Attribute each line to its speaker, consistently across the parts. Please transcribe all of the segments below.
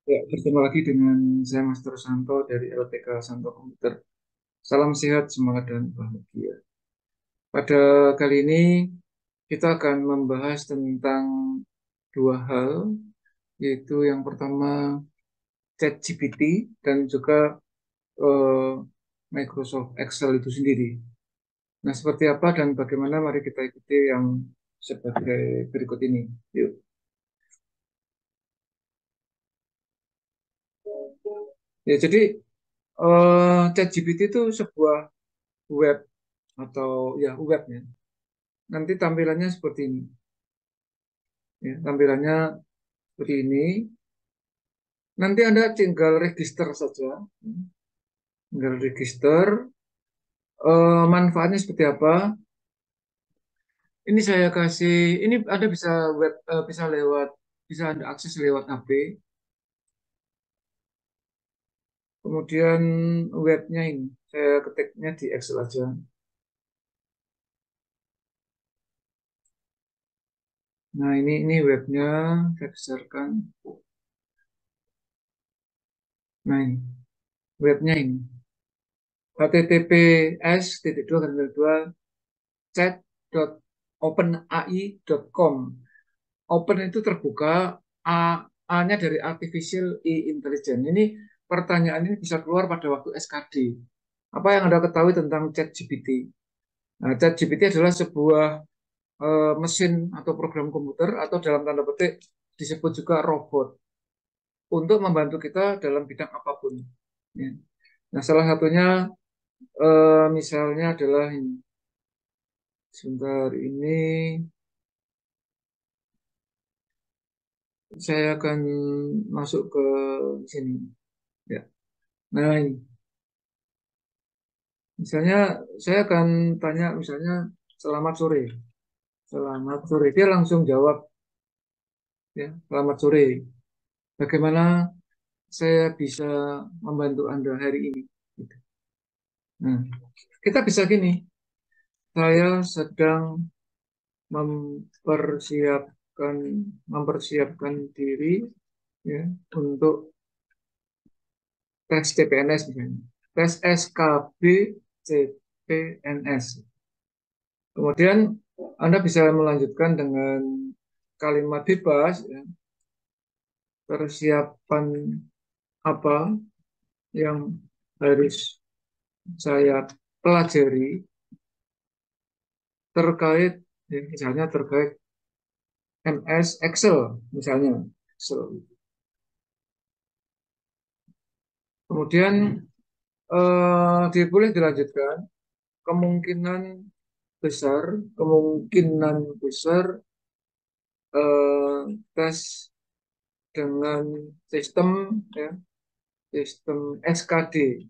Speaker 1: Ya, bertemu lagi dengan saya Master Santo dari LTK Santo Komputer. Salam sehat, semangat dan bahagia. Pada kali ini kita akan membahas tentang dua hal, yaitu yang pertama ChatGPT dan juga eh, Microsoft Excel itu sendiri. Nah, seperti apa dan bagaimana mari kita ikuti yang sebagai berikut ini. Yuk. Ya, jadi ChatGPT itu sebuah web atau ya webnya. Nanti tampilannya seperti ini. Ya, tampilannya seperti ini. Nanti Anda tinggal register saja. Tinggal register. Manfaatnya seperti apa? Ini saya kasih, ini Anda bisa web, bisa lewat, bisa Anda akses lewat HP. Kemudian webnya ini, saya ketiknya di Excel aja. Nah ini webnya, saya besarkan. Nah ini, webnya ini. https://dua chat.openai.com. Open itu terbuka, A-nya dari Artificial Intelligence. Ini pertanyaan ini bisa keluar pada waktu SKD. Apa yang Anda ketahui tentang ChatGPT? Nah, ChatGPT adalah sebuah mesin atau program komputer atau dalam tanda petik disebut juga robot untuk membantu kita dalam bidang apapun. Ya. Nah, salah satunya misalnya adalah ini. Sebentar ini saya akan masuk ke sini. Ya. Nah, ini. Misalnya saya akan tanya misalnya selamat sore. Selamat sore. Dia langsung jawab ya, selamat sore. Bagaimana saya bisa membantu Anda hari ini? Gitu. Nah, kita bisa gini. Saya sedang mempersiapkan mempersiapkan diri ya untuk tes CPNS misalnya. Tes SKB CPNS. Kemudian Anda bisa melanjutkan dengan kalimat bebas, ya, persiapan apa yang harus saya pelajari terkait, ya, misalnya terkait MS Excel, misalnya Excel. Kemudian boleh dilanjutkan, kemungkinan besar, kemungkinan besar tes dengan sistem ya, sistem SKD,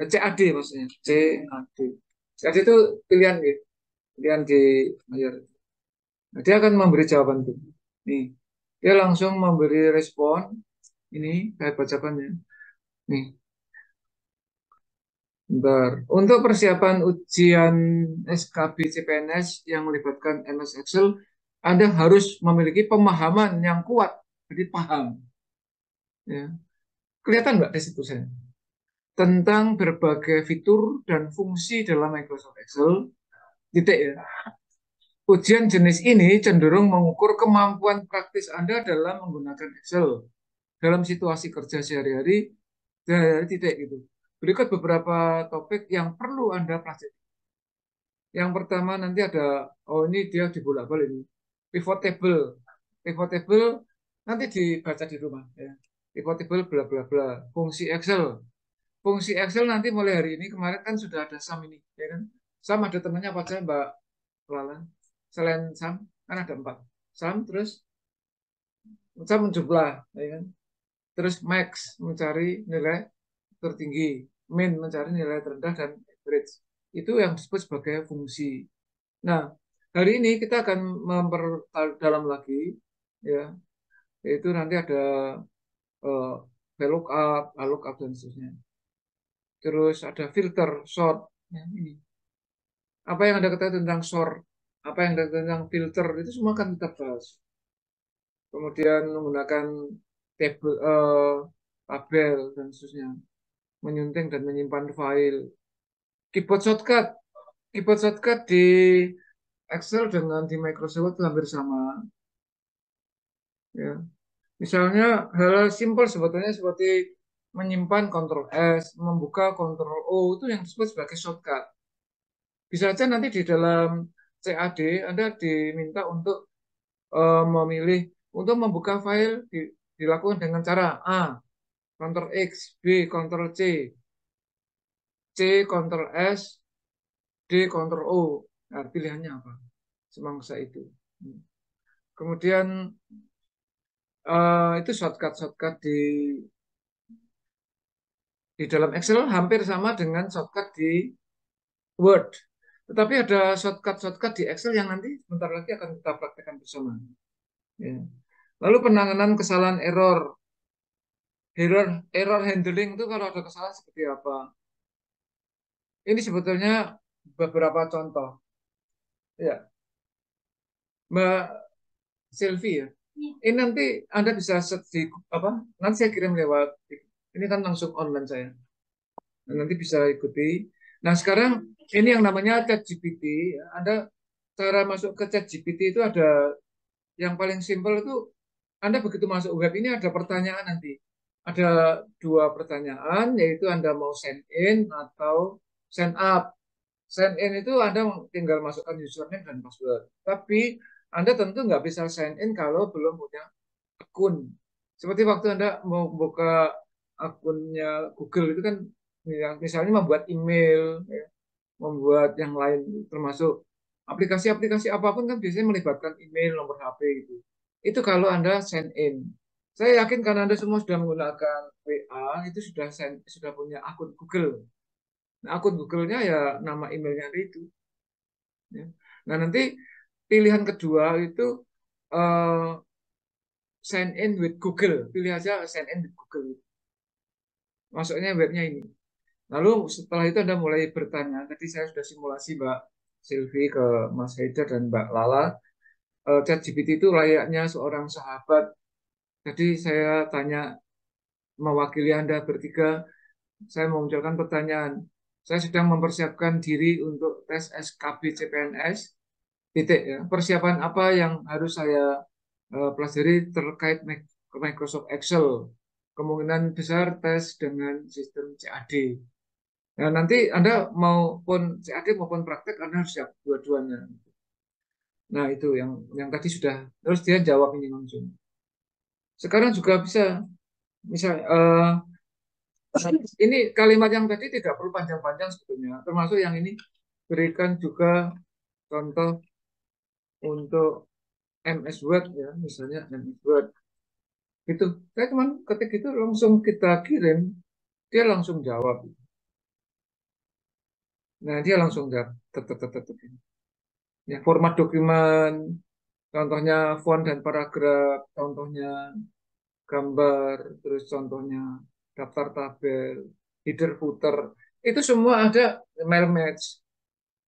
Speaker 1: CAD maksudnya, CAD. CAD itu pilihan ya, pilihan di layar. Nah, dia akan memberi jawaban itu. Nih, dia langsung memberi respon. Ini saya bacakan ya. Nih, bentar. Untuk persiapan ujian SKB CPNS yang melibatkan MS Excel, Anda harus memiliki pemahaman yang kuat. Jadi paham. Ya. Kelihatan nggak di situ saya? Tentang berbagai fitur dan fungsi dalam Microsoft Excel, titik ya. Ujian jenis ini cenderung mengukur kemampuan praktis Anda dalam menggunakan Excel dalam situasi kerja sehari-hari, dari titik gitu. Berikut beberapa topik yang perlu Anda pelajari. Yang pertama nanti ada, oh ini dia dibolak-balik ini. Pivot table. Pivot table nanti dibaca di rumah ya. Pivot table bla bla bla. Fungsi Excel. Fungsi Excel nanti mulai hari ini, kemarin kan sudah ada SUM ini, ya kan? SUM ada temannya apa aja Mbak Lala? Selain SUM, kan ada 4. SUM, terus SUM menjumlah, ya kan? Terus max mencari nilai tertinggi, min mencari nilai terendah, dan average. Itu yang disebut sebagai fungsi. Nah, hari ini kita akan memperdalam lagi, ya, yaitu nanti ada uh, VLOOKUP, lookup, dan seterusnya. Terus ada filter, sort, ya, ini. Apa yang Anda ketahui tentang sort, apa yang Anda ketahui tentang filter, itu semua akan kita bahas. Kemudian menggunakan tabel dan seterusnya, menyunting dan menyimpan file. Keyboard shortcut, keyboard shortcut di Excel dengan di Microsoft itu hampir sama. Ya. Misalnya hal simpel sebetulnya seperti menyimpan Ctrl S, membuka Ctrl O itu yang disebut sebagai shortcut. Bisa saja nanti di dalam CAD Anda diminta untuk memilih untuk membuka file dilakukan dengan cara A, Ctrl X, B, Ctrl C, C, Ctrl S, D, Ctrl O. Nah, pilihannya apa? Semangsa itu. Kemudian itu shortcut-shortcut di dalam Excel hampir sama dengan shortcut di Word. Tetapi ada shortcut-shortcut di Excel yang nanti sebentar lagi akan kita praktekkan bersama. Ya. Lalu penanganan kesalahan error. Error handling itu kalau ada kesalahan seperti apa? Ini sebetulnya beberapa contoh. Ya, Mbak Sylvie ya. Ini nanti Anda bisa search di apa? Nanti saya kirim lewat. Ini kan langsung online saya. Nah, nanti bisa ikuti. Nah, sekarang ini yang namanya ChatGPT. Anda cara masuk ke ChatGPT itu ada yang paling simpel itu Anda begitu masuk web ini ada pertanyaan nanti. Ada dua pertanyaan, yaitu Anda mau sign in atau sign up. Sign in itu Anda tinggal masukkan username dan password. Tapi Anda tentu nggak bisa sign in kalau belum punya akun. Seperti waktu Anda mau buka akunnya Google itu kan ya, misalnya membuat email, ya, membuat yang lain termasuk aplikasi-aplikasi apapun kan biasanya melibatkan email, nomor HP gitu. Itu kalau Anda sign in. Saya yakin karena Anda semua sudah menggunakan WA, itu sudah punya akun Google. Nah, akun Google-nya ya nama emailnya itu. Ya. Nah, nanti pilihan kedua itu eh, sign in with Google. Pilih aja sign in with Google. Masuknya webnya ini. Lalu setelah itu Anda mulai bertanya. Tadi saya sudah simulasi Mbak Sylvie ke Mas Haidar dan Mbak Lala. ChatGPT itu layaknya seorang sahabat. Jadi saya tanya mewakili Anda bertiga. Saya memunculkan pertanyaan. Saya sedang mempersiapkan diri untuk tes SKB CPNS. Titik ya. Persiapan apa yang harus saya pelajari terkait Microsoft Excel. Kemungkinan besar tes dengan sistem CAD. Nah, nanti Anda maupun CAD maupun praktek Anda harus siap dua-duanya. Nah, itu yang tadi sudah terus dia jawab ini langsung. Sekarang juga bisa misal ini kalimat yang tadi tidak perlu panjang-panjang sebetulnya. Termasuk yang ini berikan juga contoh untuk MS Word ya, misalnya MS Word. Itu saya cuma ketik itu langsung kita kirim, dia langsung jawab. Nah, dia langsung jawab. Ya, format dokumen, contohnya font dan paragraf, contohnya gambar, terus contohnya daftar tabel, header footer, itu semua ada mail match.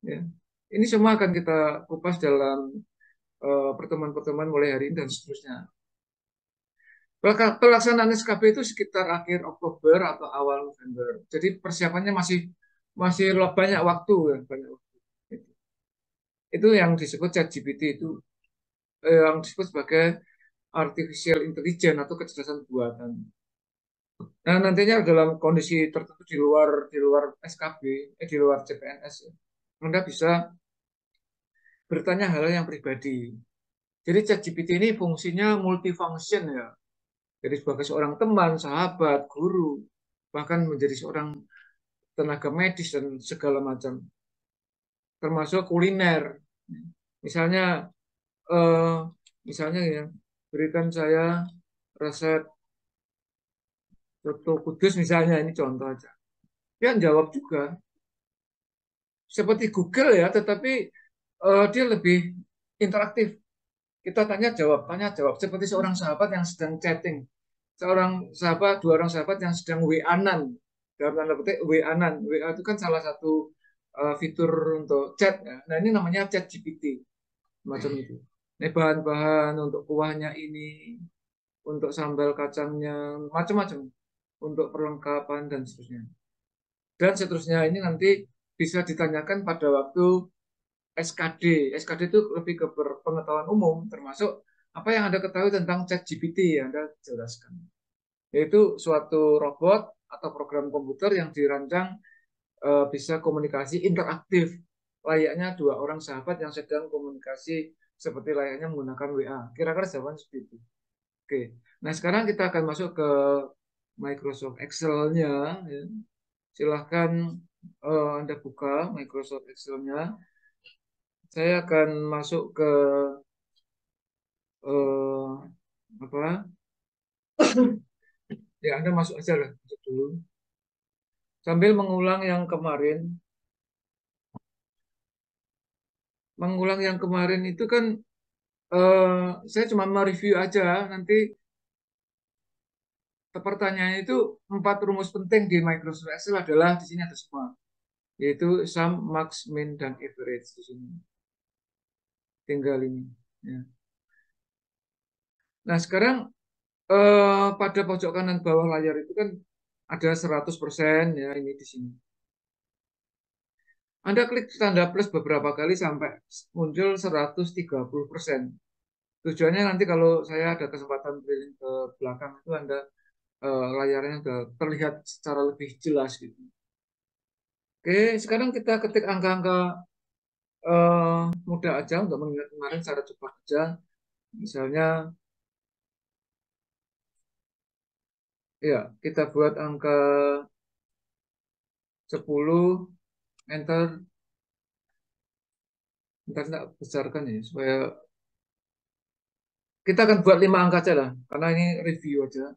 Speaker 1: Ya. Ini semua akan kita kupas dalam pertemuan-pertemuan mulai hari ini dan seterusnya. Pelaksanaan SKB itu sekitar akhir Oktober atau awal November. Jadi persiapannya masih masih banyak waktu ya, banyak waktu. Itu yang disebut ChatGPT itu yang disebut sebagai artificial intelligence atau kecerdasan buatan. Nah, nantinya dalam kondisi tertentu di luar SKB, di luar CPNS, ya, Anda bisa bertanya hal yang pribadi. Jadi ChatGPT ini fungsinya multifunction ya. Jadi sebagai seorang teman, sahabat, guru, bahkan menjadi seorang tenaga medis dan segala macam, termasuk kuliner. Misalnya, eh, misalnya ya, berikan saya resep soto Kudus misalnya, ini contoh aja. Dia jawab juga seperti Google ya, tetapi dia lebih interaktif. Kita tanya jawab seperti seorang sahabat yang sedang chatting, dua orang sahabat yang sedang WA-nan, dalam tanda petik WA-nan. WA itu kan salah satu fitur untuk chat. Ya. Nah ini namanya chat GPT, macam itu. Ini bahan-bahan untuk kuahnya ini, untuk sambal kacangnya, macam-macam, untuk perlengkapan dan seterusnya. Dan seterusnya ini nanti bisa ditanyakan pada waktu SKD. SKD itu lebih ke pengetahuan umum, termasuk apa yang Anda ketahui tentang ChatGPT yang Anda jelaskan. Yaitu suatu robot atau program komputer yang dirancang bisa komunikasi interaktif, layaknya dua orang sahabat yang sedang komunikasi seperti layaknya menggunakan WA. Kira-kira jawaban seperti itu. Oke, nah sekarang kita akan masuk ke Microsoft Excel-nya. Ya. Silahkan Anda buka Microsoft Excel-nya. Saya akan masuk ke eh, apa? Ya, Anda masuk aja lah, masuk dulu. Sambil mengulang yang kemarin. Mengulang yang kemarin itu kan saya cuma mereview aja. Nanti pertanyaannya itu 4 rumus penting di Microsoft Excel adalah di sini ada semua, yaitu sum, max, min, dan average di sini. Tinggal ini. Ya. Nah, sekarang pada pojok kanan bawah layar itu kan ada 100% ya ini di sini. Anda klik tanda plus beberapa kali sampai muncul 130%. Tujuannya nanti kalau saya ada kesempatan keliling ke belakang itu Anda layarnya sudah terlihat secara lebih jelas gitu. Oke, sekarang kita ketik angka-angka mudah aja untuk mengingat kemarin secara cepat aja. Misalnya, ya kita buat angka 10, enter. Ntar tak besarkan ya, supaya kita akan buat 5 angka aja lah, karena ini review aja.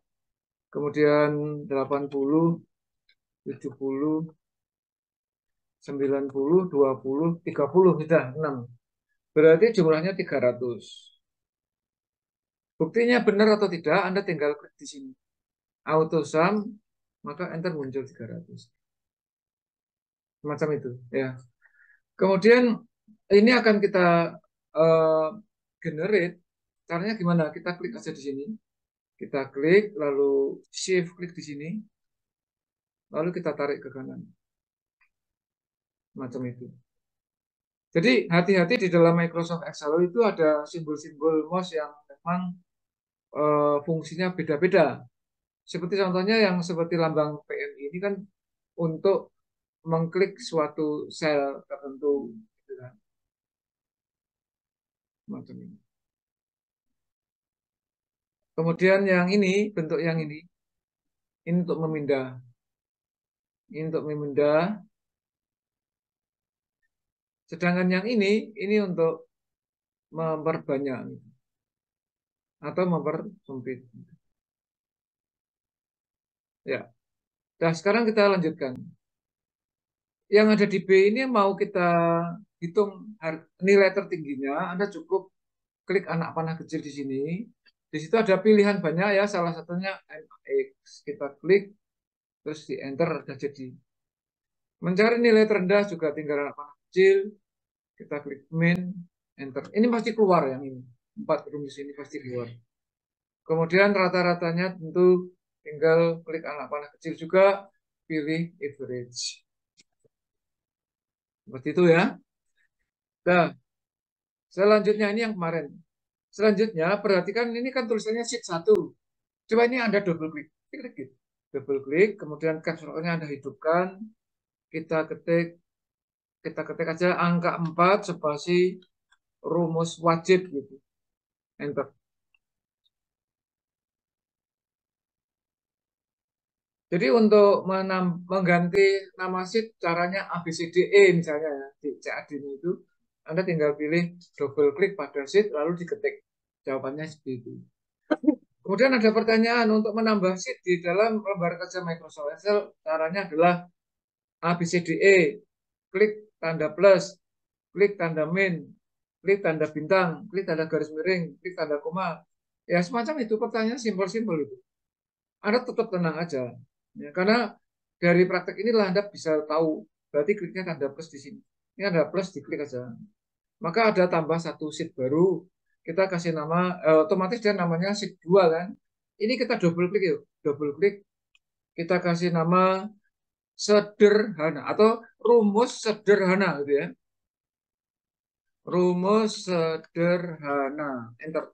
Speaker 1: Kemudian 80, 70, 90, 20, 30, sudah 6. Berarti jumlahnya 300. Buktinya benar atau tidak, Anda tinggal klik di sini. Auto sum, maka enter muncul 300. Semacam itu, ya. Kemudian ini akan kita uh, generate. Caranya gimana? Kita klik aja di sini. Kita klik, lalu shift klik di sini, lalu kita tarik ke kanan. Macam itu. Jadi hati-hati di dalam Microsoft Excel itu ada simbol-simbol mouse yang memang fungsinya beda-beda. Seperti contohnya yang seperti lambang PMI ini kan untuk mengklik suatu sel tertentu, gitu kan. Macam ini. Kemudian yang ini, bentuk yang ini untuk memindah. Ini untuk memindah. Sedangkan yang ini untuk memperbanyak atau mempersempit. Ya. Nah, sekarang kita lanjutkan. Yang ada di B ini mau kita hitung nilai tertingginya, Anda cukup klik anak panah kecil di sini. Di situ ada pilihan banyak ya, salah satunya MX. Kita klik, terus di enter, sudah jadi. Mencari nilai terendah juga tinggal anak panah kecil. Kita klik min, enter. Ini pasti keluar yang ini. 4 rumus ini pasti keluar. Kemudian rata-ratanya tentu tinggal klik anak panah kecil juga, pilih average. Seperti itu ya. Nah, selanjutnya ini yang kemarin. Selanjutnya, perhatikan ini kan tulisannya sheet 1. Coba ini Anda double klik. Klik gitu. Double klik, kemudian caps lock-nya Anda hidupkan. Kita ketik kita ketik aja angka 4 spasi rumus wajib gitu. Enter. Jadi untuk mengganti nama sheet caranya ABCDE misalnya ya, di CAD itu Anda tinggal pilih double klik pada sheet lalu diketik. Jawabannya seperti itu. Kemudian ada pertanyaan untuk menambah sheet di dalam lembar kerja Microsoft Excel, caranya adalah ABCDE, klik tanda plus, klik tanda min, klik tanda bintang, klik tanda garis miring, klik tanda koma. Ya semacam itu pertanyaan simpel-simpel itu. Anda tetap tenang aja, ya, karena dari praktek inilah Anda bisa tahu. Berarti kliknya tanda plus di sini. Ini ada plus, diklik aja. Maka ada tambah satu sheet baru. Kita kasih nama, otomatis dia namanya sheet 2 kan. ini kita double klik yuk. Double klik, kita kasih nama sederhana atau rumus sederhana gitu ya. Rumus sederhana. Enter.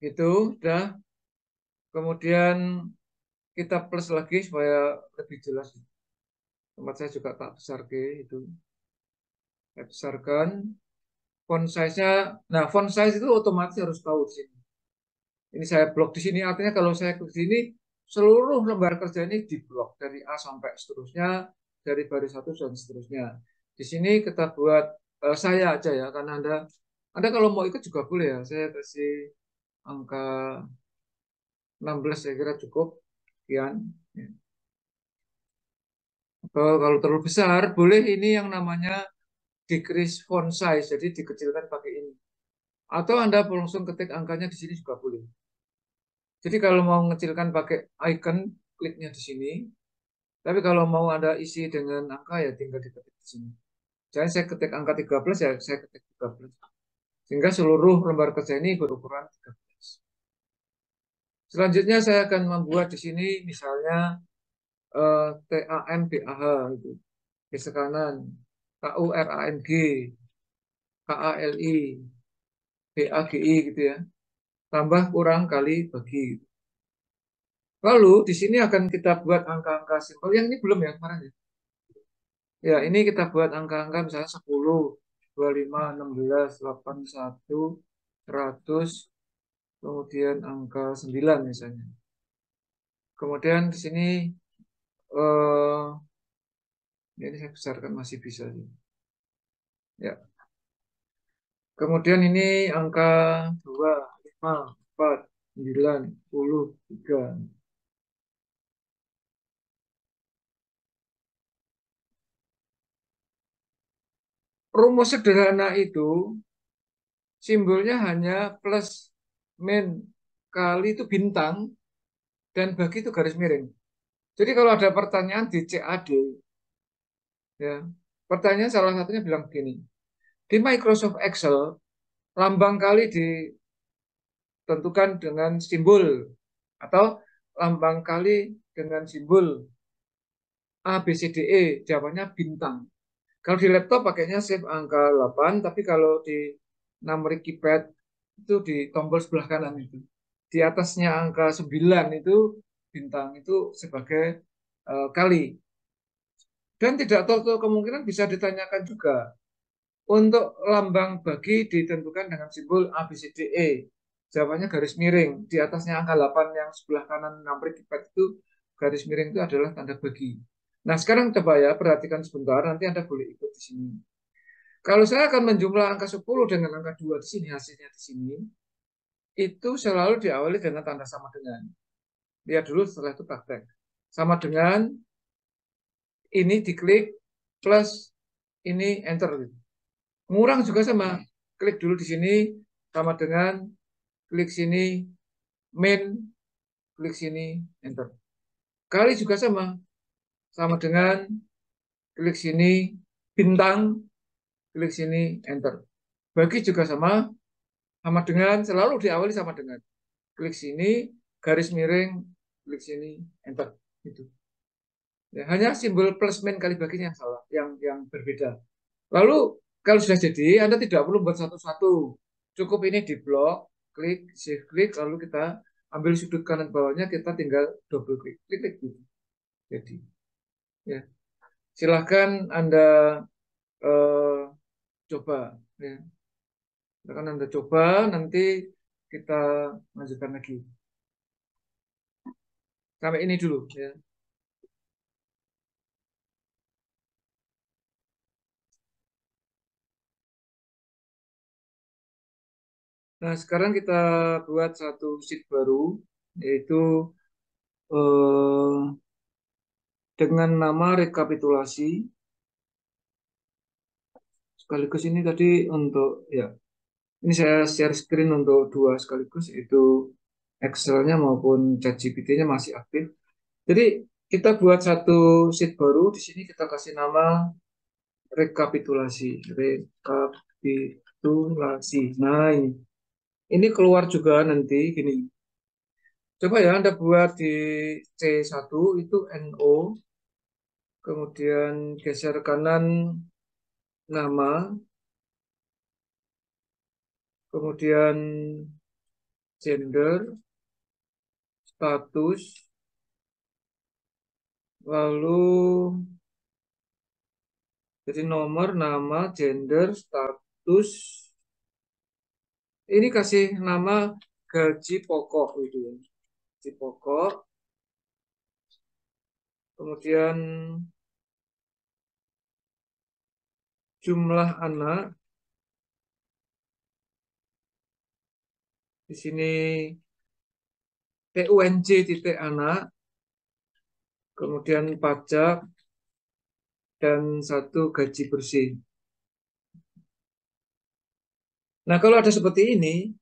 Speaker 1: Itu udah. Kemudian kita plus lagi supaya lebih jelas. Tempat saya juga tak besar ke itu. Saya besarkan. Font size-nya, nah font size itu otomatis harus tahu di sini. Ini saya blok di sini, artinya kalau saya ke sini, seluruh lembar kerja ini diblok dari A sampai seterusnya, dari baris satu dan seterusnya. Di sini kita buat saya aja ya, karena Anda kalau mau ikut juga boleh ya. Saya kasih angka 16 saya kira cukup. Sekian. Ya. Kalau terlalu besar, boleh ini yang namanya decrease font size, jadi dikecilkan pakai ini. Atau Anda langsung ketik angkanya di sini juga boleh. Jadi kalau mau mengecilkan pakai icon, kliknya di sini. Tapi kalau mau ada isi dengan angka ya tinggal diketik di sini. Jadi saya ketik angka 13 ya saya ketik 13. Sehingga seluruh lembar kerja ini berukuran 13. Selanjutnya saya akan membuat di sini misalnya TAMBAH itu. Geser kanan, KURANG, KALI, BAGI gitu ya. Tambah kurang kali bagi. Lalu di sini akan kita buat angka-angka simpel. Yang ini belum ya kemarin ya. Ya, ini kita buat angka-angka misalnya 10, 25, 16, 81, 100, kemudian angka 9 misalnya. Kemudian di sini eh ini saya besarkan masih bisa sih. Ya. Kemudian ini angka 2, 5, 4, 9, 10, 3. Rumus sederhana itu simbolnya hanya plus min kali itu bintang dan bagi itu garis miring. Jadi kalau ada pertanyaan di CAD, ya, pertanyaan salah satunya bilang begini, di Microsoft Excel, lambang kali ditentukan dengan simbol, atau lambang kali dengan simbol A, B, C, D, E, jawabannya bintang. Kalau di laptop pakainya shift angka 8, tapi kalau di numeric keypad itu di tombol sebelah kanan itu. Di atasnya angka 9 itu bintang itu sebagai kali. Dan tidak tahu kemungkinan bisa ditanyakan juga. Untuk lambang bagi ditentukan dengan simbol A, B, C, D, E. Jawabannya garis miring. Di atasnya angka 8 yang sebelah kanan numprik keypad itu garis miring itu adalah tanda bagi. Nah sekarang coba ya perhatikan sebentar. Nanti Anda boleh ikut di sini. Kalau saya akan menjumlah angka 10 dengan angka 2 di sini, hasilnya di sini. Itu selalu diawali dengan tanda sama dengan. Lihat dulu setelah itu praktek. Sama dengan ini diklik plus ini enter. Ngurang juga sama. Klik dulu di sini sama dengan klik sini main, klik sini enter. Kali juga sama. Sama dengan klik sini bintang, klik sini enter. Bagi juga sama. Sama dengan selalu diawali sama dengan klik sini garis miring, klik sini enter. Itu. Ya, hanya simbol plus min kali baginya yang salah, yang berbeda. Lalu kalau sudah jadi, Anda tidak perlu buat satu-satu. Cukup ini di blok, klik, shift klik, lalu kita ambil sudut kanan bawahnya, kita tinggal double klik, klik, klik gitu. Jadi, ya silahkan Anda eh, coba. Ya. Silahkan Anda coba, nanti kita lanjutkan lagi. Sampai ini dulu. Ya. Nah, sekarang kita buat satu sheet baru, yaitu eh, dengan nama rekapitulasi. Sekaligus ini tadi untuk, ya, ini saya share screen untuk dua sekaligus, yaitu Excel-nya maupun ChatGPT-nya masih aktif. Jadi kita buat satu sheet baru, di sini kita kasih nama rekapitulasi. Nah, ini keluar juga nanti gini. Coba ya Anda buat di C1 itu NO, kemudian geser kanan nama, kemudian gender, status, lalu jadi nomor, nama, gender, status. Ini kasih nama gaji pokok gitu ya. Gaji pokok, kemudian jumlah anak di sini TUNJ titik anak, kemudian pajak dan satu gaji bersih. Nah, kalau ada seperti ini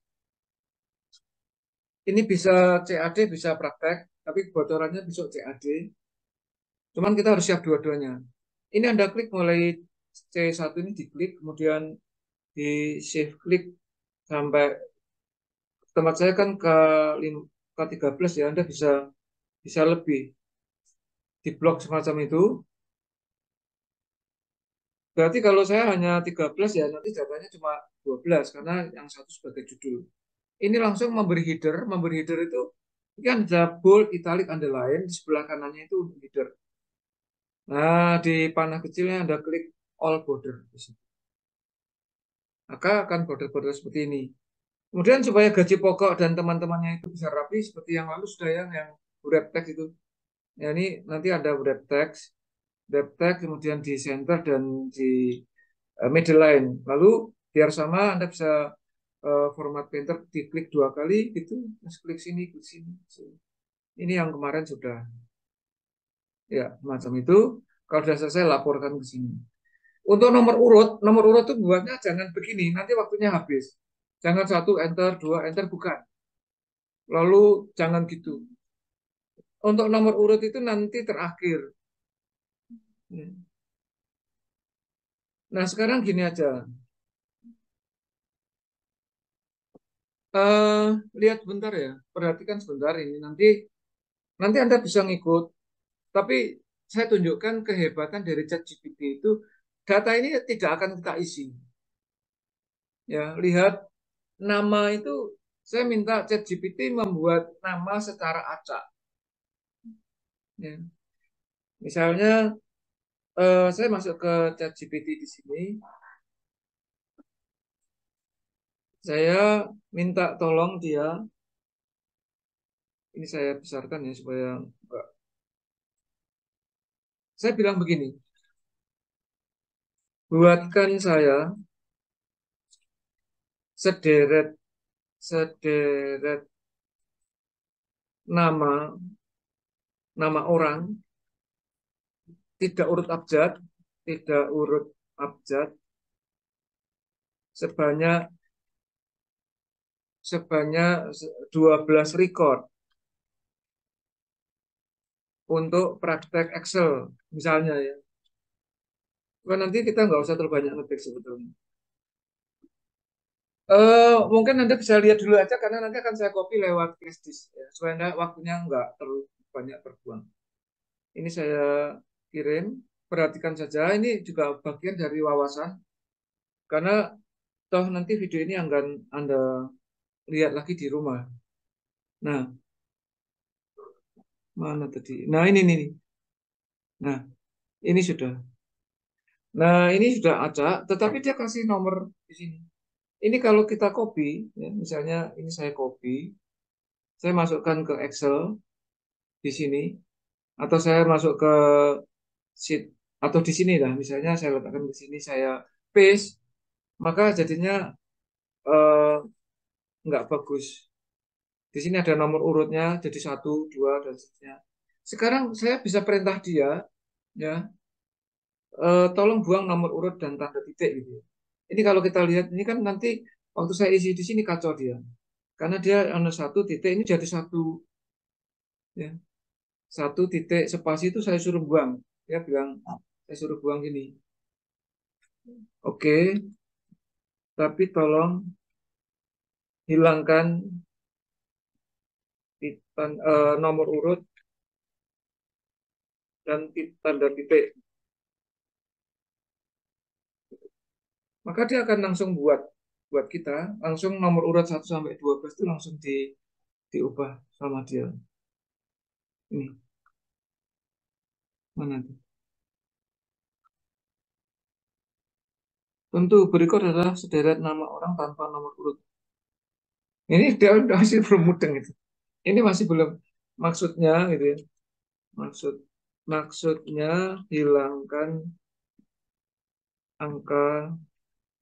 Speaker 1: bisa CAD, bisa praktek, tapi kebocorannya besok CAD. Cuman kita harus siap dua-duanya. Ini Anda klik mulai C1 ini diklik, kemudian di shift klik sampai tempat saya kan K13 ya, Anda bisa bisa lebih di blok semacam itu. Berarti kalau saya hanya 13 ya nanti datanya cuma 12 karena yang satu sebagai judul. Ini langsung memberi header itu ini kan ada bold, italic, underline, di sebelah kanannya itu header. Nah, di panah kecilnya Anda klik all border di sini. Maka akan border-border seperti ini. Kemudian supaya gaji pokok dan teman-temannya itu bisa rapi seperti yang lalu sudah yang wrap text itu. Ya, ini nanti ada wrap text kemudian di center dan di middle line. Lalu biar sama Anda bisa format painter diklik dua kali gitu, terus klik sini, klik sini. Ini yang kemarin sudah ya macam itu. Kalau sudah selesai laporkan ke sini. Untuk nomor urut tuh buatnya jangan begini, nanti waktunya habis. Jangan satu enter, dua enter, bukan. Lalu jangan gitu. Untuk nomor urut itu nanti terakhir. Nah sekarang gini aja. eh Lihat sebentar ya, perhatikan sebentar ini. Nanti Anda bisa ngikut. Tapi saya tunjukkan kehebatan dari ChatGPT itu. Data ini tidak akan kita isi. Ya, lihat nama itu. Saya minta ChatGPT membuat nama secara acak. Ya. Misalnya saya masuk ke ChatGPT di sini. Saya minta tolong dia. Ini saya besarkan ya supaya enggak. Saya bilang begini, buatkan saya sederet sederet nama nama orang tidak urut abjad sebanyak sebanyak 12 record untuk praktek Excel misalnya ya. Nanti kita nggak usah terlalu banyak ngetik sebetulnya. Mungkin Anda bisa lihat dulu aja karena nanti akan saya copy lewat flash disk ya, supaya Anda waktunya nggak terlalu banyak terbuang. Ini saya kirim, perhatikan saja. Ini juga bagian dari wawasan karena toh nanti video ini akan Anda lihat lagi di rumah. Nah, mana tadi? Nah, ini. Nah, ini sudah. Nah, ini sudah acak, tetapi dia kasih nomor di sini. Ini kalau kita copy, ya, misalnya ini saya copy, saya masukkan ke Excel di sini, atau saya masuk ke sheet atau di sini lah, misalnya saya letakkan di sini, saya paste, maka jadinya eh, nggak bagus. Di sini ada nomor urutnya, jadi satu, dua, dan seterusnya. Sekarang saya bisa perintah dia, ya, tolong buang nomor urut dan tanda titik gitu. Ini kalau kita lihat, ini kan nanti waktu saya isi di sini kacau dia, karena dia ada satu titik, ini jadi satu, ya, satu titik spasi itu saya suruh buang. Dia bilang, saya suruh buang gini. Oke, tapi tolong hilangkan nomor urut dan tanda titik. Maka dia akan langsung buat buat kita langsung nomor urut 1 sampai 12 itu langsung diubah sama dia. Ini mana tuh? Tentu berikut adalah sederet nama orang tanpa nomor urut. Ini dia masih belum mudeng itu. Ini masih belum maksudnya gitu ya. Maksud maksudnya hilangkan angka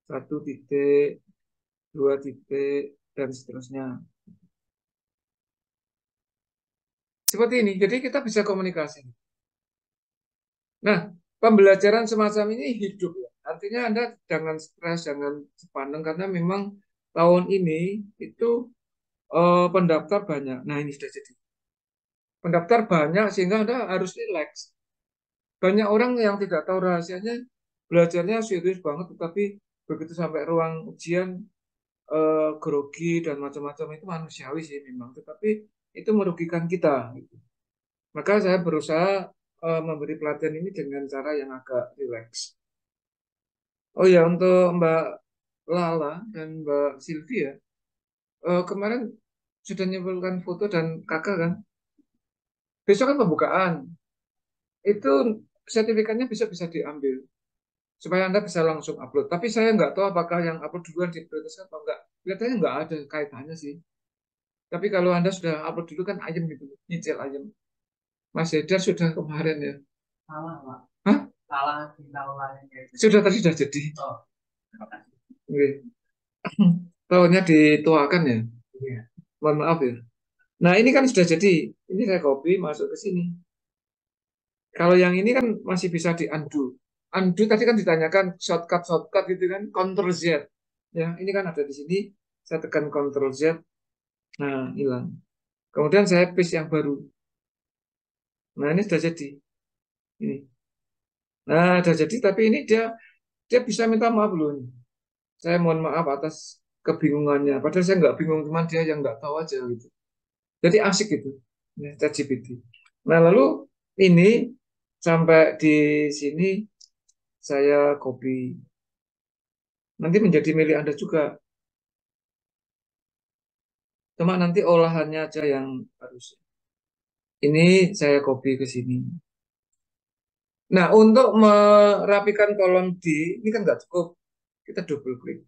Speaker 1: 1 titik, 2 titik, dan seterusnya. Seperti ini. Jadi kita bisa komunikasi. Nah, pembelajaran semacam ini hidup ya. Artinya Anda jangan stres, jangan sepandang karena memang tahun ini itu pendaftar banyak. Nah, ini sudah jadi. Pendaftar banyak sehingga Anda harus rileks. Banyak orang yang tidak tahu rahasianya, belajarnya serius banget, tetapi begitu sampai ruang ujian grogi dan macam-macam itu manusiawi sih memang. Tetapi itu merugikan kita, gitu. Maka saya berusaha memberi pelatihan ini dengan cara yang agak rileks. Oh ya, untuk Mbak Lala dan Mbak Sylvia, kemarin sudah nyimpulkan foto dan kakak kan? Besok kan pembukaan. Itu sertifikatnya bisa diambil supaya Anda bisa langsung upload. Tapi saya nggak tahu apakah yang upload duluan diprioritaskan atau enggak. Kelihatannya nggak ada kaitannya sih. Tapi kalau Anda sudah upload dulu kan ayam gitu, nyicil ayam. Mas Hedar sudah kemarin ya. Salah, Pak. Hah? Salah di sudah tadi sudah jadi. Oh, terima kasih. Oke. Tahunnya dituakan ya. Iya. Mohon maaf ya. Nah, ini kan sudah jadi. Ini saya copy masuk ke sini. Kalau yang ini kan masih bisa di undo. Undo tadi kan ditanyakan shortcut gitu kan, Ctrl Z. Ya, ini kan ada di sini. Saya tekan Ctrl Z. Nah, hilang. Kemudian saya paste yang baru. Nah, ini sudah jadi. Ini. Nah, sudah jadi tapi ini dia dia bisa minta maaf loh. Saya mohon maaf atas kebingungannya. Padahal saya nggak bingung, cuman dia yang nggak tahu aja gitu. Jadi asik gitu. Ya, ChatGPT. Nah, lalu ini sampai di sini saya copy. Nanti menjadi milik Anda juga. Cuma nanti olahannya aja yang harus. Ini saya copy ke sini. Nah, untuk merapikan kolom D, ini kan nggak cukup. Kita double klik.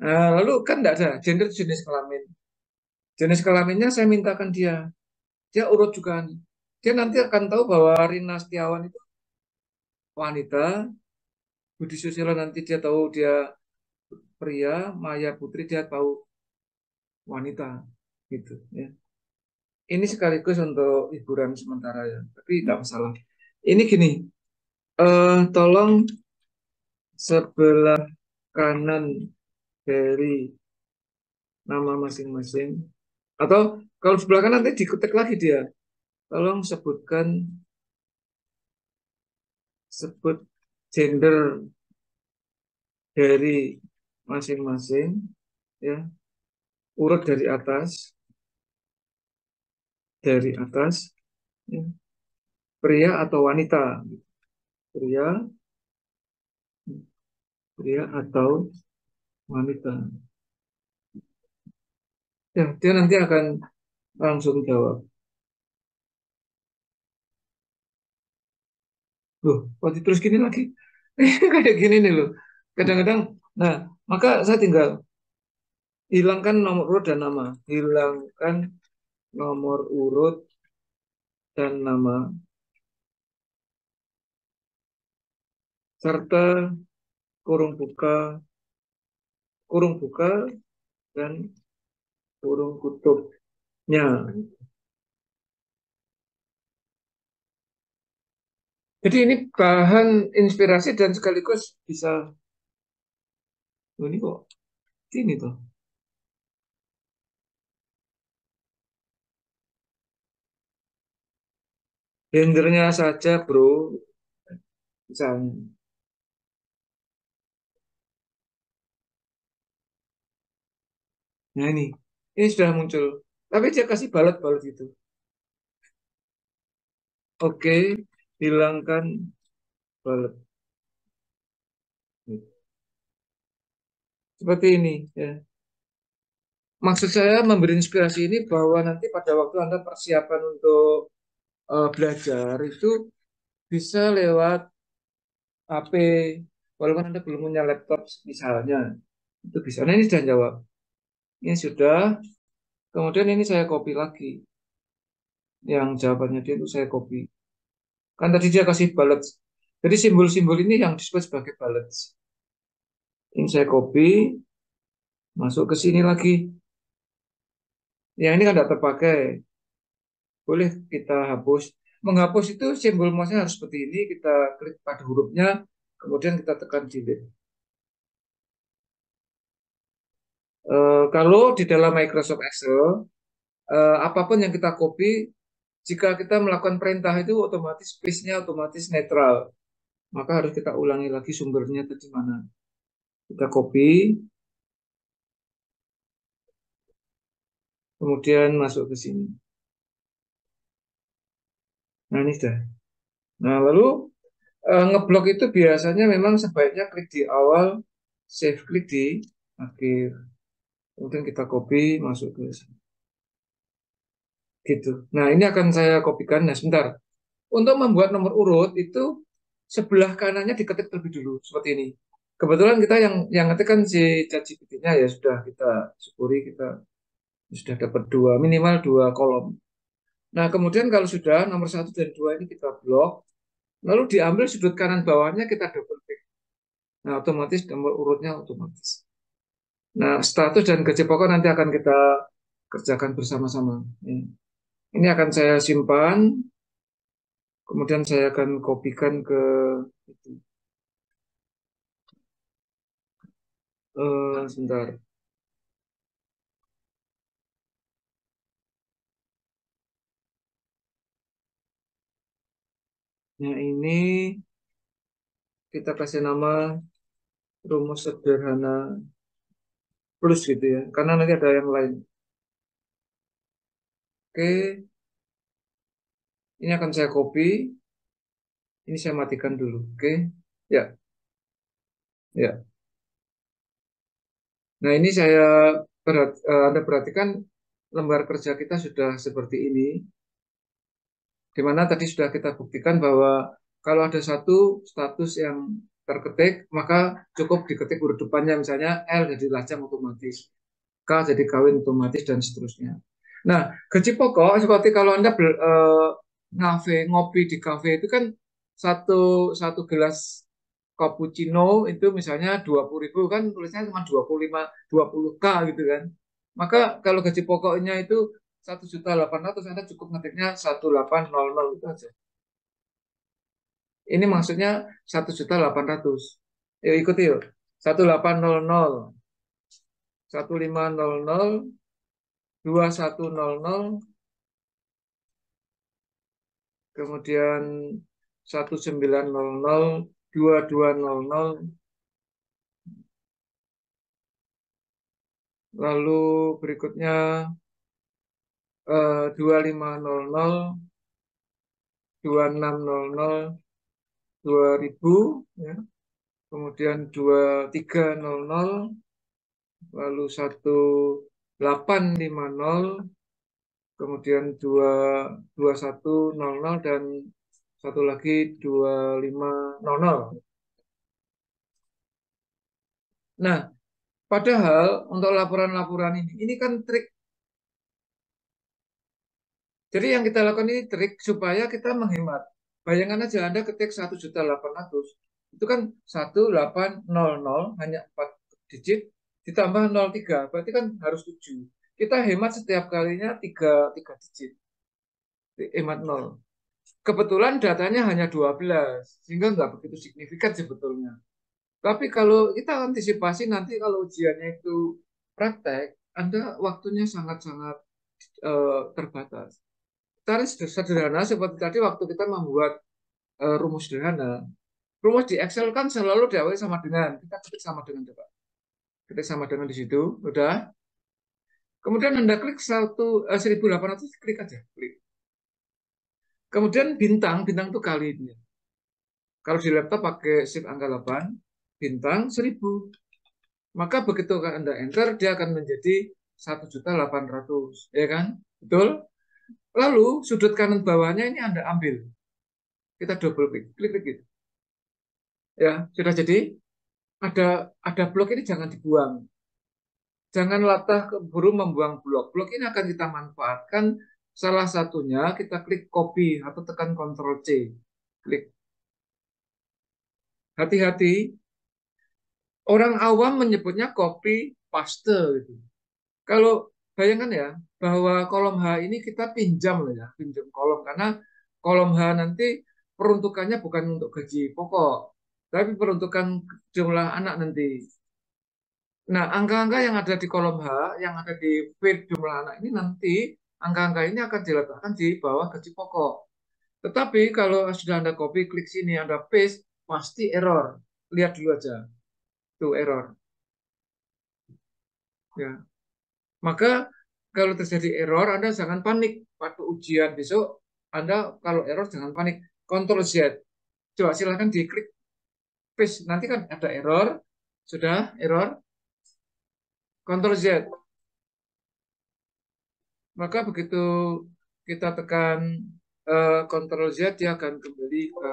Speaker 1: Nah, lalu kan nggak ada gender jenis kelamin. Jenis kelaminnya saya mintakan dia. Dia urut juga nih. Dia nanti akan tahu bahwa Rina Setiawan itu wanita. Budi Susilo nanti dia tahu dia pria. Maya Putri dia tahu wanita. Gitu ya. Ini sekaligus untuk hiburan sementara ya. Tapi tidak masalah. Ini gini, tolong sebelah kanan dari nama masing-masing. Atau kalau sebelah kanan nanti diketik lagi dia. Tolong sebut gender dari masing-masing ya. Urut dari atas ya. Pria atau wanita. Pria, pria atau wanita. Ya, dia nanti akan langsung jawab. Loh, kok terus gini lagi? Kayak gini nih loh. Kadang-kadang, nah, maka saya tinggal hilangkan nomor urut dan nama. Hilangkan nomor urut dan nama. Serta kurung buka, kurung buka, dan kurung tutupnya. Jadi ini bahan inspirasi dan sekaligus bisa, oh, ini kok ini tuh. Gendernya saja bro, misalnya. Nah ini sudah muncul. Tapi dia kasih balet-balet itu. Oke, hilangkan balet. Seperti ini. Ya. Maksud saya memberi inspirasi ini bahwa nanti pada waktu Anda persiapan untuk belajar itu bisa lewat HP, walaupun Anda belum punya laptop misalnya, itu bisa. Nah ini sudah jawab. Ini sudah. Kemudian ini saya copy lagi. Yang jawabannya dia itu saya copy. Kan tadi dia kasih balance. Jadi simbol-simbol ini yang disebut sebagai balance. Ini saya copy, masuk ke sini lagi. Yang ini kan tidak terpakai. Boleh kita hapus. Menghapus itu simbol mouse harus seperti ini. Kita klik pada hurufnya, kemudian kita tekan delete. Kalau di dalam Microsoft Excel, apapun yang kita copy, jika kita melakukan perintah itu otomatis space-nya otomatis netral. Maka harus kita ulangi lagi sumbernya tadi mana. Kita copy, kemudian masuk ke sini. Nah ini sudah. Nah lalu ngeblok itu biasanya memang sebaiknya klik di awal, save klik di akhir. Kemudian kita copy, masuk ke sini. Gitu. Nah ini akan saya kopikan. Nah sebentar. Untuk membuat nomor urut itu sebelah kanannya diketik terlebih dulu seperti ini. Kebetulan kita yang ngetik kan si ChatGPT-nya ya sudah kita syukuri kita sudah dapat dua minimal dua kolom. Nah kemudian kalau sudah nomor satu dan dua ini kita blok, lalu diambil sudut kanan bawahnya kita double klik. Nah otomatis nomor urutnya otomatis. Nah status dan gaji pokok nanti akan kita kerjakan bersama-sama. Ini akan saya simpan, kemudian saya akan kopikan ke itu. Sebentar. Nah, ini kita kasih nama rumus sederhana plus gitu ya. Karena nanti ada yang lain. Oke, ini akan saya copy. Ini saya matikan dulu. Oke, ya, ya. Nah, ini saya Anda perhatikan lembar kerja kita sudah seperti ini. Di mana tadi sudah kita buktikan bahwa kalau ada satu status yang terketik, maka cukup diketik huruf depannya, misalnya L jadi lajang otomatis, K jadi kawin otomatis, dan seterusnya. Nah, gaji pokok seperti kalau Anda ngopi di kafe itu kan satu satu gelas cappuccino itu misalnya 20.000 kan tulisnya cuma 25 20K gitu kan. Maka kalau gaji pokoknya itu 1.800.000 Anda cukup ngetiknya 1800 itu aja. Ini maksudnya 1.800.000. Yuk ikuti yuk. 1800 1500 2100 kemudian 1900 2200 lalu berikutnya 2500 2600 2000 ya. Kemudian 2300 lalu 1850 kemudian 2100 dan satu lagi 2500. Nah, padahal untuk laporan-laporan ini kan trik. Jadi yang kita lakukan ini trik supaya kita menghemat. Bayangkan aja Anda ketik 1.800.000 itu kan 1800 hanya 4 digit ditambah 03 berarti kan harus 7. Kita hemat setiap kalinya 3 digit. Hemat 0. Kebetulan datanya hanya 12 sehingga nggak begitu signifikan sebetulnya. Tapi kalau kita antisipasi nanti kalau ujiannya itu praktek, Anda waktunya sangat-sangat terbatas. Tarik sederhana seperti tadi waktu kita membuat rumus sederhana. Rumus di Excel kan selalu diawali sama dengan, kita ketik sama dengan coba. Ketik sama dengan di situ, udah. Kemudian Anda klik 1800, klik aja. Klik. Kemudian bintang, bintang itu kali ini. Kalau di laptop pakai shift angka 8, bintang 1000. Maka begitu Anda enter, dia akan menjadi 1.800.000, ya kan? Betul? Lalu sudut kanan bawahnya ini Anda ambil. Kita double klik, klik klik gitu. Ya, sudah jadi. Ada blok ini jangan dibuang. Jangan latah keburu membuang blok. Blok ini akan kita manfaatkan. Salah satunya kita klik copy atau tekan Ctrl C. Klik. Hati-hati, orang awam menyebutnya copy paste gitu. Kalau bayangkan ya, bahwa kolom H ini kita pinjam loh ya, pinjam kolom karena kolom H nanti peruntukannya bukan untuk gaji pokok, tapi peruntukan jumlah anak nanti. Nah, angka-angka yang ada di kolom H, yang ada di field jumlah anak ini nanti, angka-angka ini akan diletakkan di bawah gaji pokok. Tetapi kalau sudah Anda copy, klik sini, Anda paste, pasti error. Lihat dulu aja, itu error. Ya. Maka kalau terjadi error, Anda jangan panik. Waktu ujian besok, Anda kalau error jangan panik. Ctrl Z. Coba silahkan diklik paste. Nanti kan ada error. Sudah error. Ctrl Z. Maka begitu kita tekan Ctrl Z, dia akan kembali ke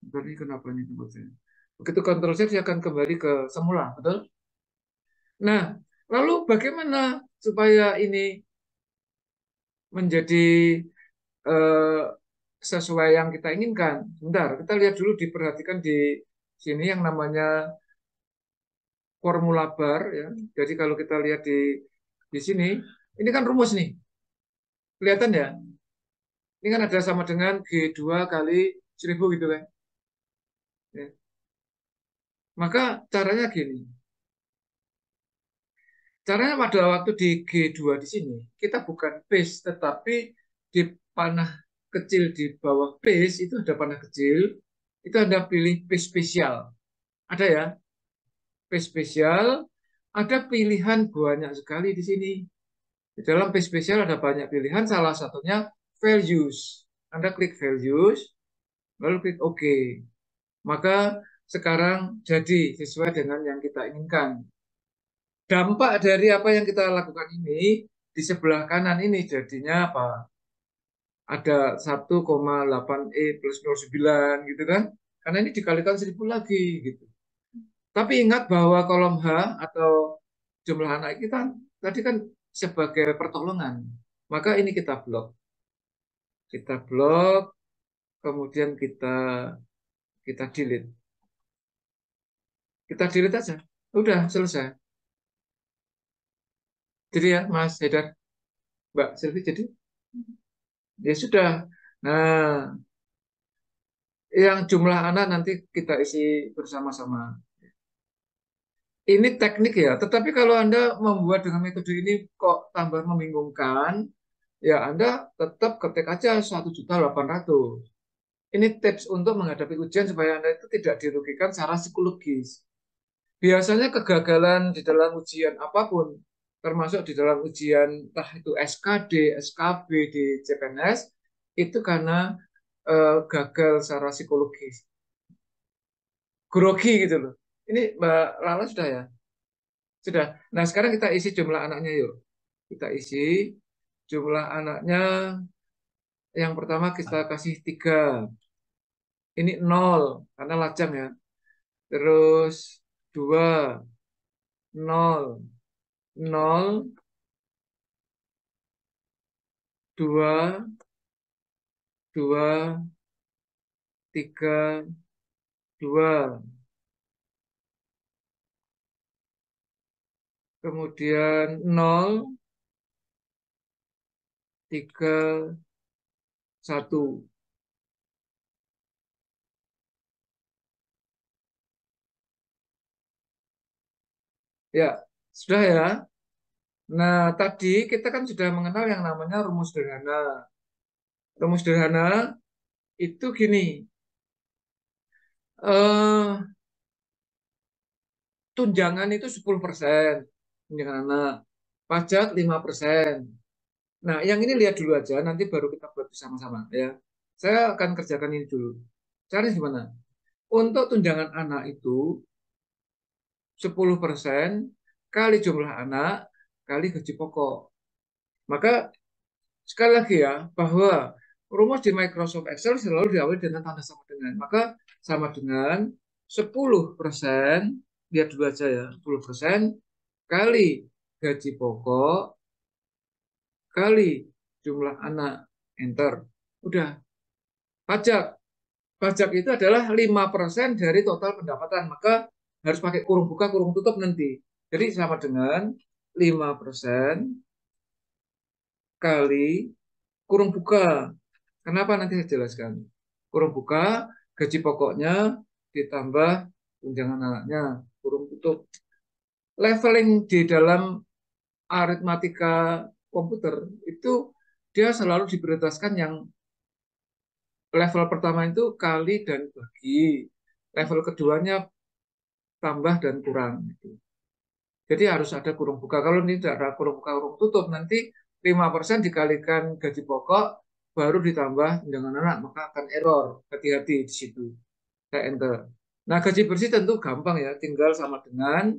Speaker 1: ini kenapa ini sebutnya. Begitu Ctrl Z, dia akan kembali ke semula, betul? Nah, lalu bagaimana supaya ini menjadi eh, sesuai yang kita inginkan? Bentar, kita lihat dulu, diperhatikan di sini yang namanya formula bar, ya. Jadi kalau kita lihat di sini, ini kan rumus nih, kelihatan ya? Ini kan ada sama dengan G2 kali 1000 gitu kan. Ya. Maka caranya gini. Caranya pada waktu di G2 di sini, kita bukan paste, tetapi di panah kecil di bawah paste, itu ada panah kecil, itu Anda pilih paste spesial. Ada ya, paste spesial, ada pilihan banyak sekali di sini. Di dalam paste spesial ada banyak pilihan, salah satunya values. Anda klik values, lalu klik OK. Maka sekarang jadi sesuai dengan yang kita inginkan. Dampak dari apa yang kita lakukan ini, di sebelah kanan ini jadinya apa? Ada 1,8E plus 0,9 gitu kan? Karena ini dikalikan 1000 lagi gitu. Tapi ingat bahwa kolom H atau jumlah anak kita tadi kan sebagai pertolongan. Maka ini kita blok. Kita blok, kemudian kita delete. Kita delete aja. Udah selesai. Jadi ya Mas Haidar, Mbak Silvi, jadi ya sudah. Nah, yang jumlah anak nanti kita isi bersama-sama. Ini teknik ya, tetapi kalau Anda membuat dengan metode ini kok tambah membingungkan, ya Anda tetap ketik aja 1.800.000. Ini tips untuk menghadapi ujian supaya Anda itu tidak dirugikan secara psikologis. Biasanya kegagalan di dalam ujian apapun, termasuk di dalam ujian entah itu SKD, SKB di CPNS, itu karena gagal secara psikologis, grogi gitu loh. Ini Mbak Lala sudah ya? Sudah. Nah, sekarang kita isi jumlah anaknya yuk. Kita isi jumlah anaknya. Yang pertama kita kasih 3. Ini 0 karena lajang ya. Terus 2, 0, 0, 2, 2, 3, 2. Kemudian 0, 3, 1. Ya, sudah ya. Nah, tadi kita kan sudah mengenal yang namanya rumus sederhana. Rumus sederhana itu gini. Eh, tunjangan itu 10%. Tunjangan anak. pajak 5%. Nah, yang ini lihat dulu aja, nanti baru kita buat bersama-sama ya. Saya akan kerjakan ini dulu. Caranya gimana? Untuk tunjangan anak itu 10% kali jumlah anak kali gaji pokok. Maka sekali lagi ya, bahwa rumus di Microsoft Excel selalu diawali dengan tanda sama dengan. Maka sama dengan 10%, lihat dulu aja ya, 10% kali gaji pokok kali jumlah anak, enter. Udah, pajak. Pajak itu adalah 5% dari total pendapatan. Maka harus pakai kurung buka, kurung tutup nanti. Jadi sama dengan 5% kali kurung buka. Kenapa nanti saya jelaskan. Kurung buka, gaji pokoknya ditambah tunjangan anaknya, kurung tutup. Leveling di dalam aritmatika komputer itu dia selalu diprioritaskan yang level pertama itu kali dan bagi. Level keduanya tambah dan kurang. Jadi harus ada kurung buka. Kalau ini tidak ada kurung buka, kurung tutup, nanti 5% dikalikan gaji pokok, baru ditambah tunjangan anak, maka akan error. Hati-hati di situ. Saya enter. Nah, gaji bersih tentu gampang ya, tinggal sama dengan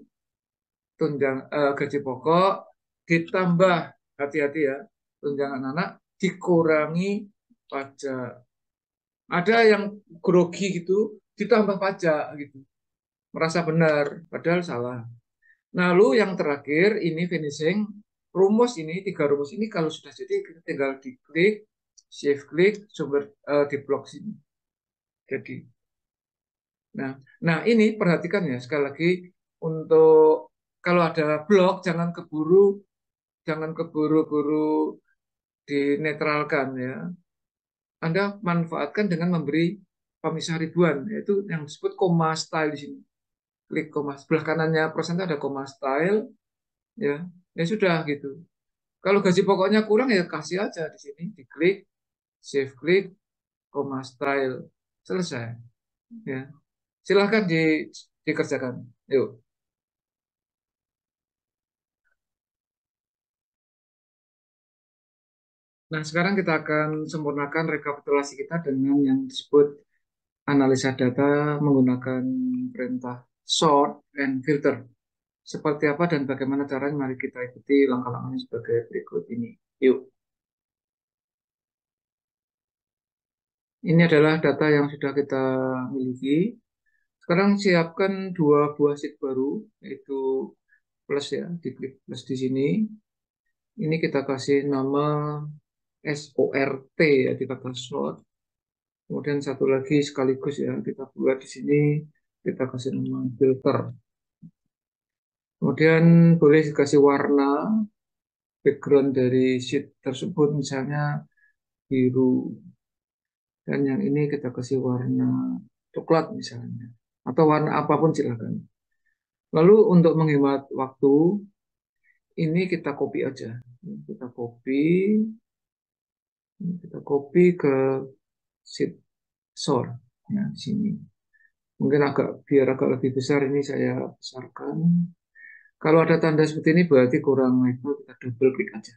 Speaker 1: gaji pokok ditambah, hati-hati ya, tunjangan anak dikurangi pajak. Ada yang grogi gitu, ditambah pajak gitu. Merasa benar, padahal salah. Lalu yang terakhir, ini finishing. Rumus ini, tiga rumus ini kalau sudah jadi, kita tinggal diklik, shift klik, sumber di blok sini. Jadi, nah, nah ini perhatikan ya, sekali lagi, untuk kalau ada blok, jangan keburu-buru dinetralkan ya. Anda manfaatkan dengan memberi pemisah ribuan, yaitu yang disebut koma style di sini. Klik koma, sebelah kanannya persen ada koma style, ya, ya sudah gitu. Kalau gaji pokoknya kurang ya kasih aja di sini, diklik, save klik, koma style, selesai. Ya, silahkan dikerjakan. Yuk. Nah, sekarang kita akan sempurnakan rekapitulasi kita dengan yang disebut analisa data menggunakan perintah sort and filter. Seperti apa dan bagaimana caranya, mari kita ikuti langkah-langkahnya sebagai berikut ini. Yuk. Ini adalah data yang sudah kita miliki. Sekarang siapkan dua buah sheet baru, yaitu plus ya, diklik plus di sini. Ini kita kasih nama SORT ya, di kata short. Kemudian satu lagi sekaligus ya, kita buat di sini, kita kasih nama filter. Kemudian boleh dikasih warna background dari sheet tersebut, misalnya biru. Dan yang ini kita kasih warna coklat misalnya. Atau warna apapun silakan. Lalu untuk menghemat waktu, ini kita copy aja. Kita copy ke sheet source ya, sini. Mungkin biar agak lebih besar ini saya besarkan. Kalau ada tanda seperti ini berarti kurang lebar, kita double klik aja.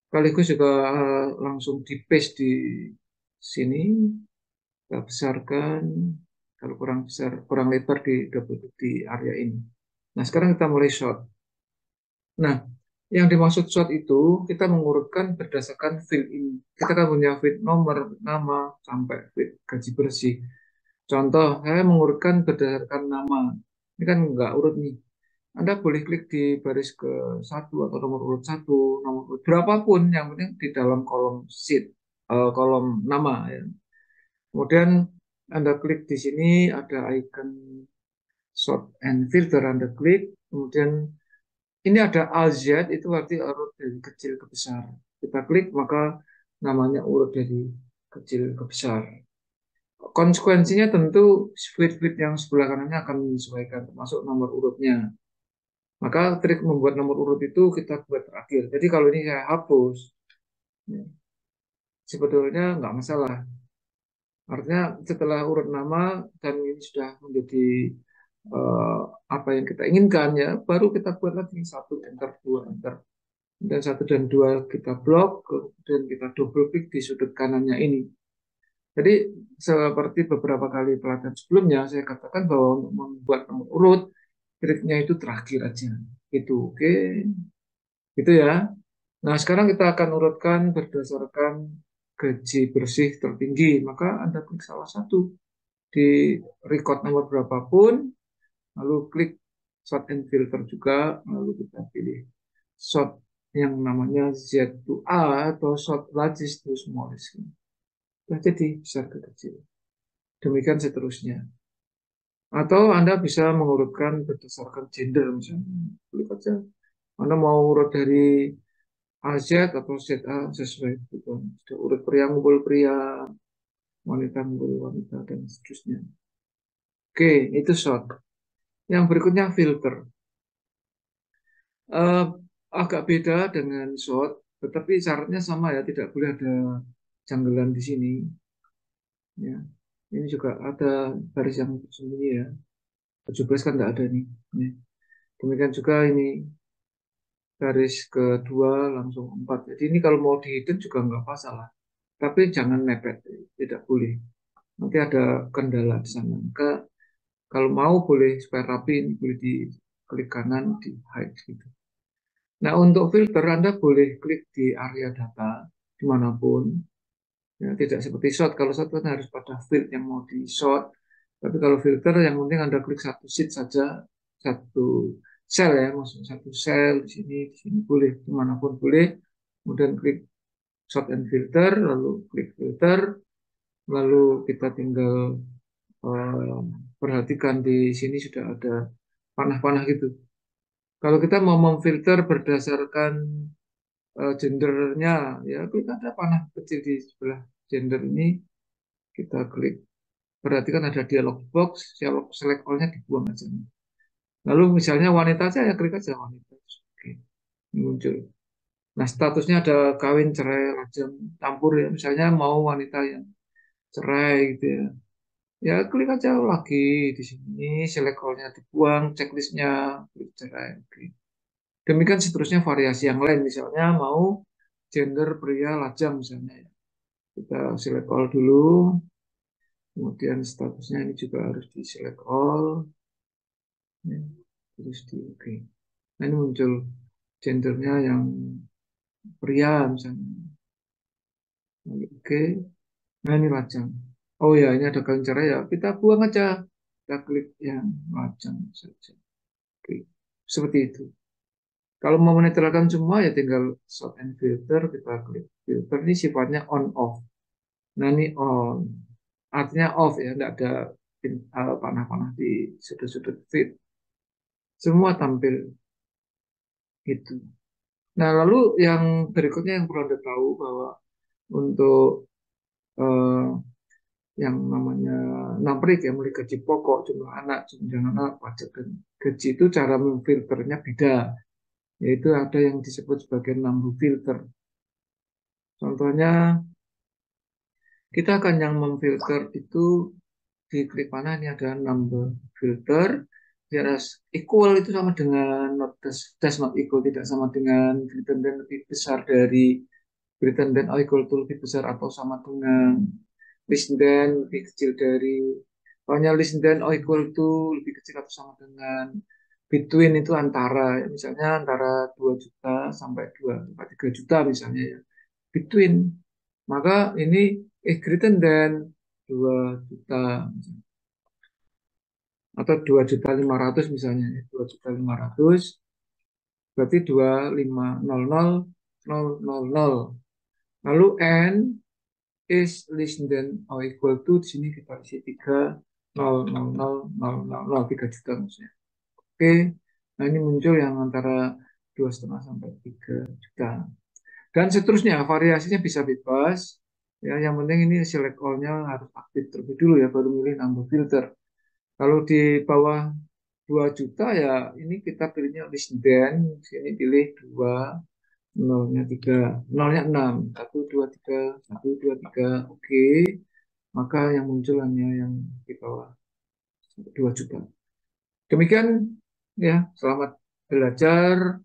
Speaker 1: Sekaligus juga langsung di paste di sini, kita besarkan. Kalau kurang besar, kurang lebar di double klik di area ini. Nah, sekarang kita mulai short. Nah, yang dimaksud short itu kita mengurutkan berdasarkan field ini. Kita kan punya field nomor, nama, sampai field gaji bersih. Contoh, saya mengurutkan berdasarkan nama. Ini kan nggak urut nih. Anda boleh klik di baris ke satu atau nomor urut satu, nomor urut berapapun, yang penting di dalam kolom sheet, kolom nama. Ya. Kemudian Anda klik di sini ada icon sort and filter, Anda klik. Kemudian ini ada AZ, itu berarti urut dari kecil ke besar. Kita klik, maka namanya urut dari kecil ke besar. Konsekuensinya tentu feed-feed yang sebelah kanannya akan menyesuaikan, termasuk nomor urutnya. Maka trik membuat nomor urut itu kita buat terakhir. Jadi kalau ini saya hapus, ya, sebetulnya nggak masalah. Artinya setelah urut nama dan ini sudah menjadi apa yang kita inginkan ya, baru kita buat lagi satu enter, dua enter, dan satu dan dua kita blok, kemudian kita double klik di sudut kanannya ini. Jadi seperti beberapa kali pelatihan sebelumnya saya katakan bahwa untuk membuat nomor urut kliknya itu terakhir aja. Itu oke, gitu ya. Nah, sekarang kita akan urutkan berdasarkan gaji bersih tertinggi. Maka Anda klik salah satu di record nomor berapapun, lalu klik sort and filter juga, lalu kita pilih sort yang namanya Z to A atau sort largest to smallest. Nah, jadi besar ke kecil. Demikian seterusnya. Atau Anda bisa mengurutkan berdasarkan gender misalnya. Klik aja. Anda mau urut dari AZ atau ZA sesuai gitu. Sudah urut pria ngumpul pria, wanita ngumpul wanita, dan seterusnya. Oke, itu sort. Yang berikutnya filter. Eh, Agak beda dengan sort, tetapi syaratnya sama ya, tidak boleh ada janggalan di sini. Ya, ini juga ada garis yang tersembunyi ya. 17 kan nggak ada nih. Nih. Demikian juga ini garis kedua langsung 4. Jadi ini kalau mau dihidden juga nggak masalah. Tapi jangan mepet, tidak boleh. Nanti ada kendala di sana. Maka kalau mau boleh supaya rapi, ini boleh di klik kanan di hide gitu. Nah, untuk filter Anda boleh klik di area data dimanapun. Ya, tidak seperti sort. Kalau sort kan harus pada field yang mau di sort. Tapi kalau filter yang penting Anda klik satu sheet saja, satu sel ya, maksudnya satu sel di sini boleh, dimanapun boleh. Kemudian klik sort and filter, lalu klik filter, lalu kita tinggal eh, perhatikan di sini sudah ada panah-panah gitu. Kalau kita mau memfilter berdasarkan gendernya, ya klik ada panah kecil di sebelah gender ini, kita klik. Perhatikan ada dialog box, select all-nya dibuang aja. Lalu misalnya wanita aja, ya klik aja wanita. Oke, ini muncul. Nah, statusnya ada kawin, cerai, lajang, campur ya. Misalnya mau wanita yang cerai gitu ya. Ya klik aja lagi di sini, select all-nya dibuang, checklistnya, klik cerai. Oke. Demikian seterusnya variasi yang lain. Misalnya mau gender pria lajang misalnya ya. Kita select all dulu, kemudian statusnya ini juga harus di select all, ya, terus di oke. Okay. Nah, ini muncul gendernya yang pria misalnya. Oke, okay. Nah ini lajang. Oh ya, ini ada kawin cerai ya. Kita buang aja. Kita klik yang lajang saja. Oke, okay. Seperti itu. Kalau mau menetralkan semua ya tinggal sort and filter. Kita klik filter. Ini sifatnya on off. Nah ini on. Artinya off ya. Tidak ada panah-panah di sudut-sudut feed. Semua tampil itu. Nah lalu yang berikutnya yang perlu Anda tahu bahwa untuk eh, yang namanya NAPRIK ya, mulai gaji pokok, jumlah anak, jumlah anak, pajak dan gaji itu cara memfilternya beda, yaitu ada yang disebut sebagai number filter. Contohnya kita akan yang memfilter itu di klik mana ini ada number filter, whereas equal itu sama dengan not does not equal, tidak sama dengan greater than lebih besar dari, greater than or equal to lebih besar atau sama dengan, less than lebih kecil dari, pokoknya less than or equal to lebih kecil atau sama dengan, between itu antara, misalnya antara 2 juta sampai 3 juta misalnya ya, between, maka ini greater than 2 juta atau 2.500.000 misalnya, 2.500.000 berarti 2500.000. Lalu n is less than or equal to, di sini kita isi 3 juta maksudnya. Oke, nah ini muncul yang antara 2,5 sampai 3 juta. Dan seterusnya, variasinya bisa bebas. Ya, yang penting ini select all-nya harus aktif terlebih dulu ya, baru milih number filter. Kalau di bawah 2 juta ya ini kita pilihnya less than, sini pilih 2, nolnya 3, nolnya 6, 1, 2, 3, 1, 2, 3, oke. Maka yang muncul hanya yang di bawah 2 juta. Demikian Ya, selamat belajar.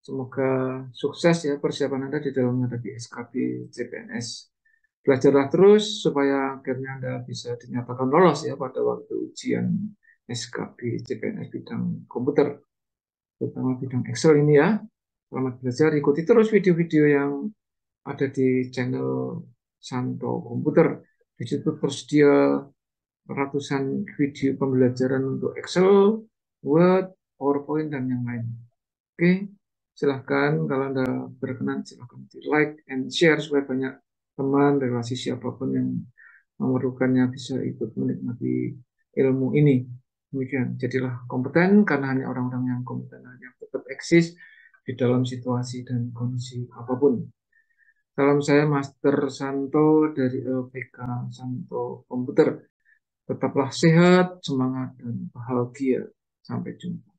Speaker 1: Semoga sukses ya persiapan Anda di dalam menghadapi SKB CPNS. Belajarlah terus supaya akhirnya Anda bisa dinyatakan lolos ya pada waktu ujian SKB CPNS bidang komputer, terutama bidang Excel ini ya. Selamat belajar, ikuti terus video-video yang ada di channel Santo Komputer. Di situ tersedia ratusan video pembelajaran untuk Excel, Word, PowerPoint, dan yang lain. Oke, silahkan kalau Anda berkenan, silahkan di like and share supaya banyak teman, relasi siapapun yang memerlukannya bisa ikut menikmati ilmu ini. Demikian, jadilah kompeten karena hanya orang-orang yang kompeten yang tetap eksis di dalam situasi dan kondisi apapun. Salam saya Master Santo dari LPK Santo Komputer. Tetaplah sehat, semangat, dan bahagia. Sampai jumpa.